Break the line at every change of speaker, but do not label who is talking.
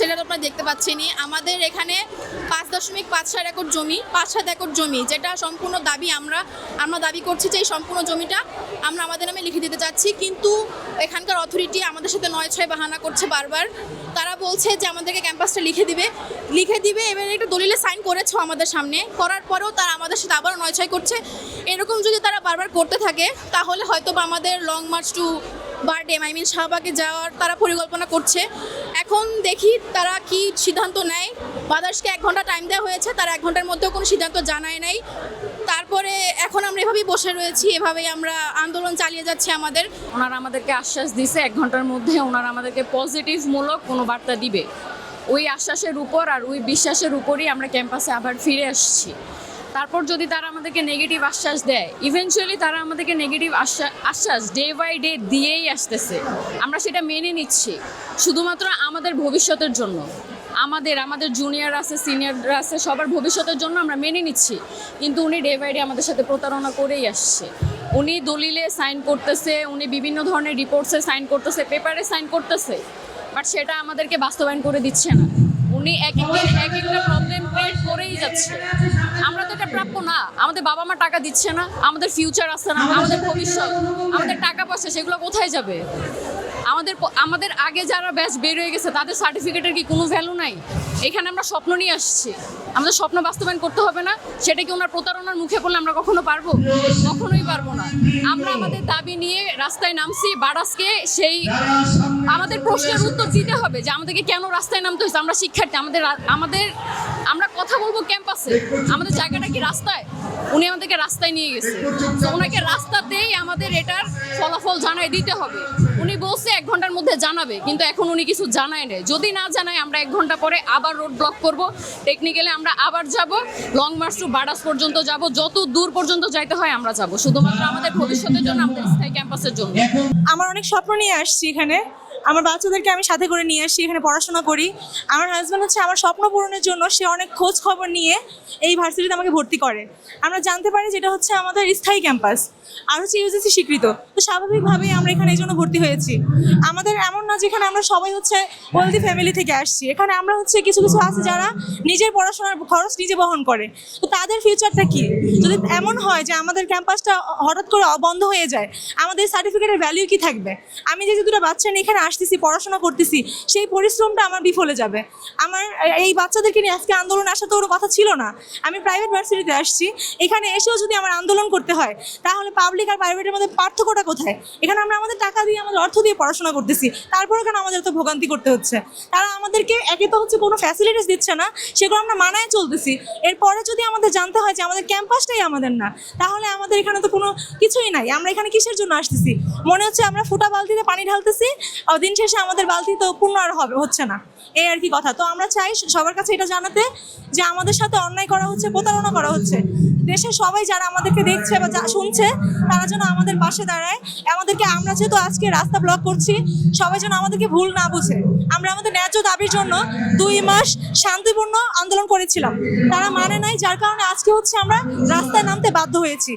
সেটা তো আপনারা দেখতে পাচ্ছেনই। আমাদের এখানে 5.57 একর জমি, 5-7 একর জমি, যেটা সম্পূর্ণ দাবি আমরা দাবি করছি যে এই সম্পূর্ণ জমিটা আমরা আমাদের নামে লিখে দিতে চাচ্ছি। কিন্তু এখানকার অথরিটি আমাদের সাথে 9-6 বাহানা করছে বারবার। তারা বলছে যে আমাদেরকে ক্যাম্পাসটা লিখে দিবে এবার একটা দলিলে সাইন করেছে আমাদের সামনে, করার পরেও তারা আমাদের সাথে আবার 9-6 করছে। এরকম যদি তারা বারবার করতে থাকে তাহলে হয়তো বা আমাদের লং মার্চ টু বারডেম শাহবাগে যাওয়ার তারা পরিকল্পনা করছে। এখন দেখি তারা কি সিদ্ধান্ত নেয়। বাদার্সকে 1 ঘন্টা টাইম দেওয়া হয়েছে, তারা 1 ঘন্টার মধ্যেও কোনো সিদ্ধান্ত জানায় নাই। তারপরে এখন আমরা এভাবেই বসে রয়েছি, এভাবেই আমরা আন্দোলন চালিয়ে যাচ্ছি আমাদের।
ওনারা আমাদেরকে আশ্বাস দিছে 1 ঘন্টার মধ্যে ওনারা আমাদেরকে পজিটিভমূলক কোনো বার্তা দিবে। ওই আশ্বাসের উপর আর ওই বিশ্বাসের উপরই আমরা ক্যাম্পাসে আবার ফিরে আসছি। তারপর যদি তারা আমাদেরকে নেগেটিভ আশ্বাস দেয়, ইভেনচুয়ালি তারা আমাদেরকে নেগেটিভ আশ্বাস ডে বাই ডে দিয়েই আসতেছে, আমরা সেটা মেনে নিচ্ছি শুধুমাত্র আমাদের ভবিষ্যতের জন্য। আমাদের জুনিয়র আছে, সিনিয়ররা আছে, সবার ভবিষ্যতের জন্য আমরা মেনে নিচ্ছি। কিন্তু উনি ডে বাই ডে আমাদের সাথে প্রতারণা করেই আসছে। উনি দলিলে সাইন করতেছে, উনি বিভিন্ন ধরনের রিপোর্টসে সাইন করতেছে, পেপারে সাইন করতেছে, বাট সেটা আমাদেরকে বাস্তবায়ন করে দিচ্ছে না। উনি এক একটা প্রবলেম ক্রিয়েট করেই যাচ্ছে। আমরা তো এটা প্রাপ্য না। আমাদের বাবা মা টাকা দিচ্ছে না, আমাদের ফিউচার আছে না, আমাদের ভবিষ্যৎ, আমাদের টাকা পয়সা সেগুলো কোথায় যাবে? আমাদের আগে যারা ব্যাচ বের হয়ে গেছে তাদের সার্টিফিকেটের কি কোনো ভ্যালু নাই? এখানে আমরা স্বপ্ন নিয়ে আসছি, আমাদের স্বপ্ন বাস্তবায়ন করতে হবে না? সেটা কি ওনার প্রতারণার মুখে পড়লে আমরা কখনো পারবো? কখনোই পারবো না। আমরা আমাদের দাবি নিয়ে রাস্তায় নামছি। বারাসকে সেই আমাদের প্রশ্নের উত্তর দিতে হবে যে আমাদেরকে কেন রাস্তায় নামতে হয়েছে। আমরা শিক্ষার্থী, আমরা কথা বলবো ক্যাম্পাসে, আমাদের জায়গাটা কি রাস্তায়? উনি আমাদেরকে রাস্তায় নিয়ে গেছে, তো ওনাকে রাস্তাতেই আমাদের এটার ফলাফল জানাই দিতে হবে। উনি বলছে 1 ঘন্টার মধ্যে জানাবে, কিন্তু এখন উনি কিছু জানায় নেই। যদি না জানায় আমরা 1 ঘন্টা পরে আবার রোড ব্লক করব। টেকনিক্যালি আমরা আবার যাব, লং মার্চ টু বারাস পর্যন্ত যাব, যত দূর পর্যন্ত যাইতে হয় আমরা যাব, শুধুমাত্র আমাদের ভবিষ্যতের জন্য, আমাদের স্থায়ী ক্যাম্পাসের জন্য।
আমার অনেক স্বপ্ন নিয়ে আসছি এখানে, আমার বাচ্চাদেরকে আমি সাথে করে নিয়ে আসছি, এখানে পড়াশোনা করি। আমার হাজব্যান্ড হচ্ছে আমার স্বপ্ন পূরণের জন্য সে অনেক খোঁজ খবর নিয়ে এই ভার্সিটিতে আমাকে ভর্তি করে। আমরা জানতে পারি যেটা হচ্ছে আমাদের স্থায়ী ক্যাম্পাস আর হচ্ছে ইউজিসি স্বীকৃত, তো স্বাভাবিকভাবেই আমরা এখানে এই জন্য ভর্তি হয়েছি। আমাদের এমন না যেখানে আমরা সবাই হচ্ছে ওয়েলদি ফ্যামিলি থেকে আসছি, এখানে আমরা হচ্ছে কিছু আছে যারা নিজের পড়াশোনার খরচ নিজে বহন করে। তো তাদের ফিউচারটা কি যদি এমন হয় যে আমাদের ক্যাম্পাসটা হঠাৎ করে বন্ধ হয়ে যায়, আমাদের সার্টিফিকেটের ভ্যালু কি থাকবে? আমি যে দুটো বাচ্চা নিয়ে এখানে আসতেছি, পড়াশোনা করতেছি, সেই পরিশ্রমটা আমার বিফলে যাবে। আমার এই বাচ্চাদেরকে নিয়ে আজকে আন্দোলন আসার তো কোনো কথা ছিল না। আমি প্রাইভেট ভার্সিটিতে আসছি, এখানে এসেও যদি আমার আন্দোলন করতে হয় তাহলে পাবলিক আর প্রাইভেটের মধ্যে পার্থক্যটা কোথায়? এখানে আমরা আমাদের টাকা দিয়ে, আমাদের অর্থ দিয়ে পড়াশোনা করতেছি, তারপরে কেন আমাদের তো ভোগান্তি করতে হচ্ছে? তারা আমাদেরকে একে তো হচ্ছে কোনো ফ্যাসিলিটিস দিচ্ছে না, সেগুলো আমরা মানায় চলতেছি। এরপরে যদি আমাদের জানতে হয় যে আমাদের ক্যাম্পাসটাই আমাদের না, তাহলে আমাদের এখানে তো কোনো কিছুই নাই। আমরা এখানে কিসের জন্য আসতেছি? মনে হচ্ছে আমরা ফুটা বালতিতে পানি ঢালতেছি, দিন শেষে আমাদের বালতি তো পূর্ণ আর হচ্ছে না, এই আর কি কথা। তো আমরা চাই সবার কাছে এটা জানাতে যে আমাদের সাথে অন্যায় করা হচ্ছে, প্রতারণা করা হচ্ছে। দেশের সবাই যারা আমাদেরকে দেখছে বা যা শুনছে তারা যেন আমাদের পাশে দাঁড়ায়। আমরা যেহেতু আজকে রাস্তা ব্লক করছি, সবাই যেন আমাদেরকে ভুল না বুঝে। আমরা আমাদের ন্যায্য দাবির জন্য 2 মাস শান্তিপূর্ণ আন্দোলন করেছিলাম, তারা মানে নাই, যার কারণে আজকে হচ্ছে আমরা রাস্তায় নামতে বাধ্য হয়েছি।